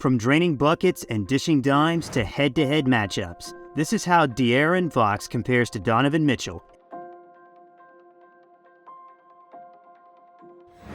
From draining buckets and dishing dimes to head-to-head matchups, this is how De'Aaron Fox compares to Donovan Mitchell.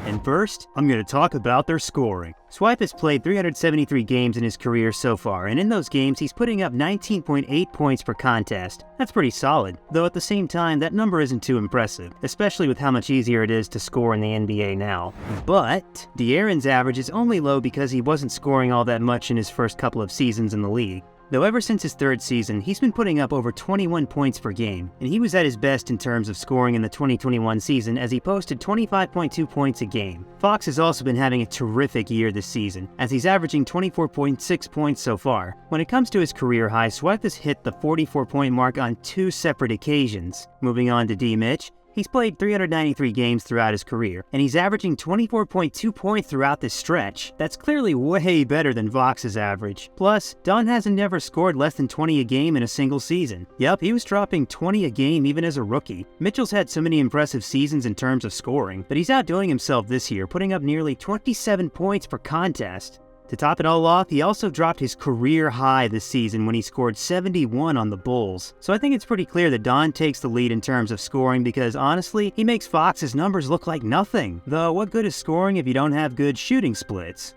And first, I'm going to talk about their scoring. Swipe has played 373 games in his career so far, and in those games he's putting up 19.8 points per contest. That's pretty solid, though at the same time that number isn't too impressive, especially with how much easier it is to score in the NBA now. But De'Aaron's average is only low because he wasn't scoring all that much in his first couple of seasons in the league. Though ever since his third season, he's been putting up over 21 points per game, and he was at his best in terms of scoring in the 2021 season as he posted 25.2 points a game. Fox has also been having a terrific year this season, as he's averaging 24.6 points so far. When it comes to his career high, Swipe has hit the 44-point mark on 2 separate occasions. Moving on to D-Mitch. He's played 393 games throughout his career, and he's averaging 24.2 points throughout this stretch. That's clearly way better than Fox's average. Plus, Don hasn't never scored less than 20 a game in a single season. Yep, he was dropping 20 a game even as a rookie. Mitchell's had so many impressive seasons in terms of scoring, but he's outdoing himself this year, putting up nearly 27 points per contest. To top it all off, he also dropped his career high this season when he scored 71 on the Bulls. So I think it's pretty clear that Don takes the lead in terms of scoring because honestly, he makes Fox's numbers look like nothing. Though what good is scoring if you don't have good shooting splits?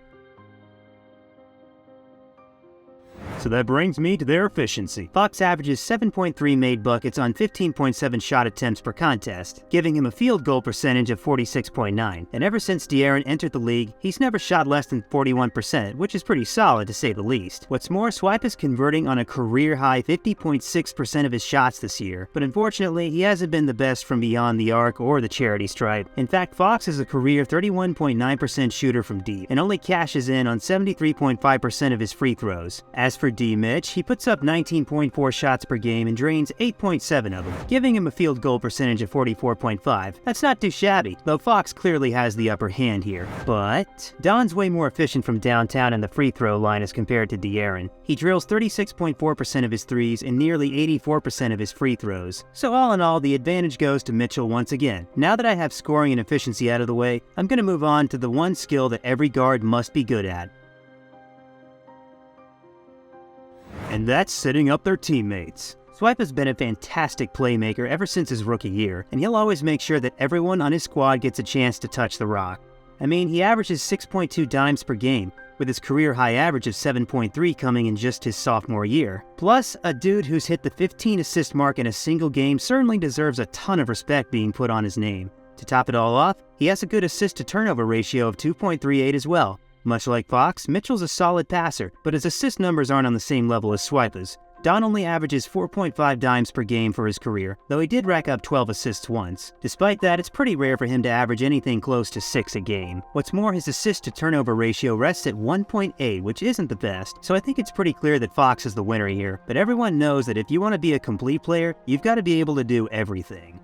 So that brings me to their efficiency. Fox averages 7.3 made buckets on 15.7 shot attempts per contest, giving him a field goal percentage of 46.9. And ever since De'Aaron entered the league, he's never shot less than 41%, which is pretty solid to say the least. What's more, Swipe is converting on a career-high 50.6% of his shots this year, but unfortunately, he hasn't been the best from beyond the arc or the charity stripe. In fact, Fox is a career 31.9% shooter from deep, and only cashes in on 73.5% of his free throws. As for D-Mitch, he puts up 19.4 shots per game and drains 8.7 of them, giving him a field goal percentage of 44.5. That's not too shabby, though Fox clearly has the upper hand here. But Don's way more efficient from downtown in the free throw line as compared to De'Aaron. He drills 36.4% of his threes and nearly 84% of his free throws. So all in all, the advantage goes to Mitchell once again. Now that I have scoring and efficiency out of the way, I'm going to move on to the one skill that every guard must be good at. And that's setting up their teammates. Swipe has been a fantastic playmaker ever since his rookie year, and he'll always make sure that everyone on his squad gets a chance to touch the rock. I mean, he averages 6.2 dimes per game, with his career high average of 7.3 coming in just his sophomore year. Plus, a dude who's hit the 15 assist mark in a single game certainly deserves a ton of respect being put on his name. To top it all off, he has a good assist to turnover ratio of 2.38 as well. Much like Fox, Mitchell's a solid passer, but his assist numbers aren't on the same level as Swipe's. Don only averages 4.5 dimes per game for his career, though he did rack up 12 assists once. Despite that, it's pretty rare for him to average anything close to 6 a game. What's more, his assist to turnover ratio rests at 1.8, which isn't the best, so I think it's pretty clear that Fox is the winner here. But everyone knows that if you want to be a complete player, you've got to be able to do everything.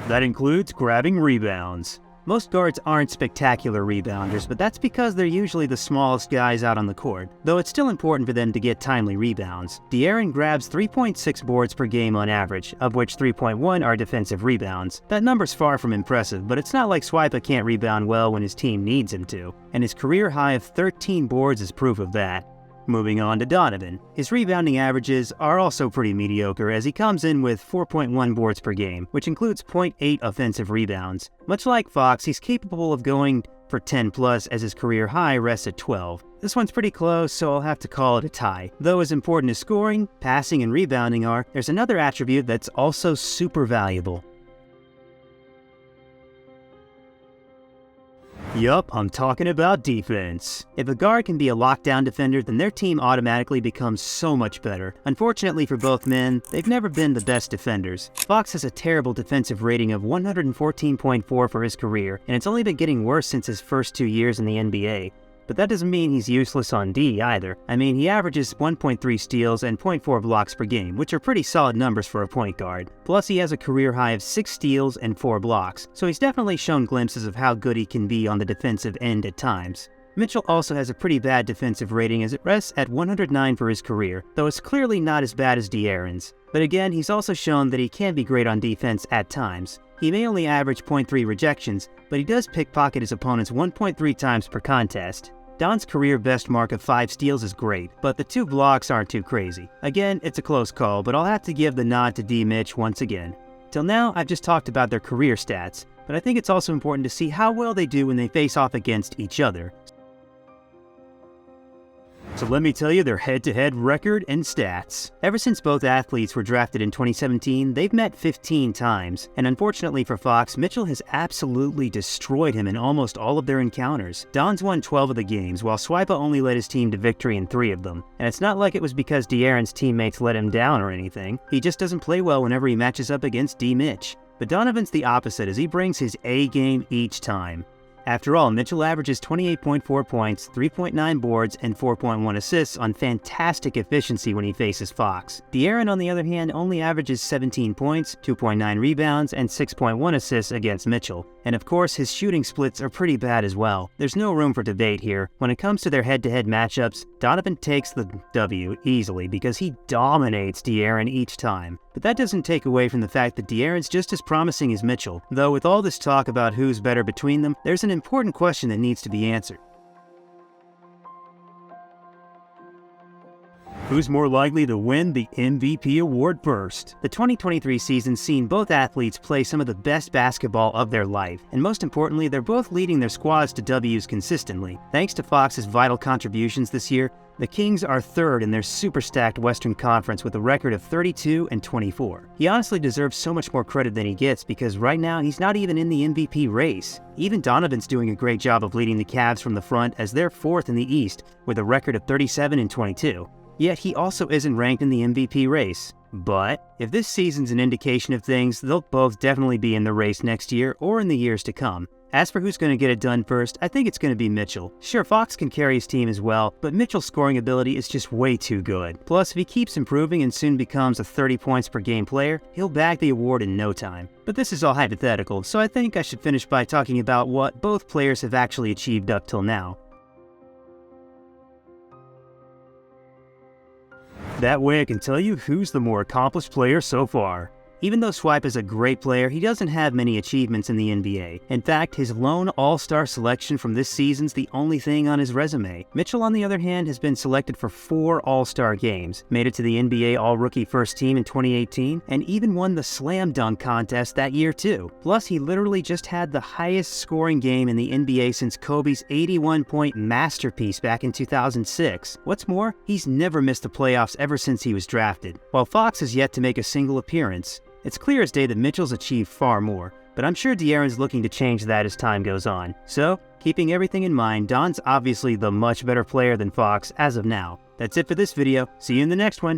That includes grabbing rebounds. Most guards aren't spectacular rebounders, but that's because they're usually the smallest guys out on the court, though it's still important for them to get timely rebounds. De'Aaron grabs 3.6 boards per game on average, of which 3.1 are defensive rebounds. That number's far from impressive, but it's not like Swipe can't rebound well when his team needs him to, and his career high of 13 boards is proof of that. Moving on to Donovan. His rebounding averages are also pretty mediocre as he comes in with 4.1 boards per game, which includes 0.8 offensive rebounds. Much like Fox, he's capable of going for 10 plus as his career high rests at 12. This one's pretty close, so I'll have to call it a tie. Though as important as scoring, passing, and rebounding are, there's another attribute that's also super valuable. Yup, I'm talking about defense. If a guard can be a lockdown defender, then their team automatically becomes so much better. Unfortunately for both men, they've never been the best defenders. Fox has a terrible defensive rating of 114.4 for his career, and it's only been getting worse since his first 2 years in the NBA. But that doesn't mean he's useless on D either. I mean, he averages 1.3 steals and 0.4 blocks per game, which are pretty solid numbers for a point guard. Plus, he has a career high of 6 steals and 4 blocks, so he's definitely shown glimpses of how good he can be on the defensive end at times. Mitchell also has a pretty bad defensive rating as it rests at 109 for his career, though it's clearly not as bad as De'Aaron's. But again, he's also shown that he can be great on defense at times. He may only average 0.3 rejections, but he does pickpocket his opponents 1.3 times per contest. Don's career best mark of 5 steals is great, but the 2 blocks aren't too crazy. Again, it's a close call, but I'll have to give the nod to D. Mitch once again. Till now, I've just talked about their career stats, but I think it's also important to see how well they do when they face off against each other. So let me tell you their head-to-head record and stats. Ever since both athletes were drafted in 2017, they've met 15 times, and unfortunately for Fox, Mitchell has absolutely destroyed him in almost all of their encounters. Don's won 12 of the games, while Swipa only led his team to victory in 3 of them. And it's not like it was because De'Aaron's teammates let him down or anything. He just doesn't play well whenever he matches up against D. Mitch. But Donovan's the opposite, as he brings his A game each time. After all, Mitchell averages 28.4 points, 3.9 boards, and 4.1 assists on fantastic efficiency when he faces Fox. De'Aaron, on the other hand, only averages 17 points, 2.9 rebounds, and 6.1 assists against Mitchell. And of course, his shooting splits are pretty bad as well. There's no room for debate here. When it comes to their head-to-head matchups, Donovan takes the W easily because he dominates De'Aaron each time. But that doesn't take away from the fact that De'Aaron's just as promising as Mitchell. Though with all this talk about who's better between them, there's an important question that needs to be answered. Who's more likely to win the MVP award first? The 2023 season's seen both athletes play some of the best basketball of their life, and most importantly, they're both leading their squads to W's consistently. Thanks to Fox's vital contributions this year, the Kings are 3rd in their super-stacked Western Conference with a record of 32-24. He honestly deserves so much more credit than he gets because right now he's not even in the MVP race. Even Donovan's doing a great job of leading the Cavs from the front as they're 4th in the East with a record of 37-22. Yet he also isn't ranked in the MVP race. But if this season's an indication of things, they'll both definitely be in the race next year or in the years to come. As for who's going to get it done first, I think it's going to be Mitchell. Sure, Fox can carry his team as well, but Mitchell's scoring ability is just way too good. Plus, if he keeps improving and soon becomes a 30 points per game player, he'll bag the award in no time. But this is all hypothetical, so I think I should finish by talking about what both players have actually achieved up till now. That way I can tell you who's the more accomplished player so far. Even though Swipe is a great player, he doesn't have many achievements in the NBA. In fact, his lone all-star selection from this season's the only thing on his resume. Mitchell, on the other hand, has been selected for 4 all-star games, made it to the NBA All-Rookie First Team in 2018, and even won the Slam Dunk contest that year too. Plus, he literally just had the highest scoring game in the NBA since Kobe's 81-point masterpiece back in 2006. What's more, he's never missed the playoffs ever since he was drafted. While Fox has yet to make a single appearance, it's clear as day that Mitchell's achieved far more, but I'm sure De'Aaron's looking to change that as time goes on. So, keeping everything in mind, Don's obviously the much better player than Fox as of now. That's it for this video. See you in the next one.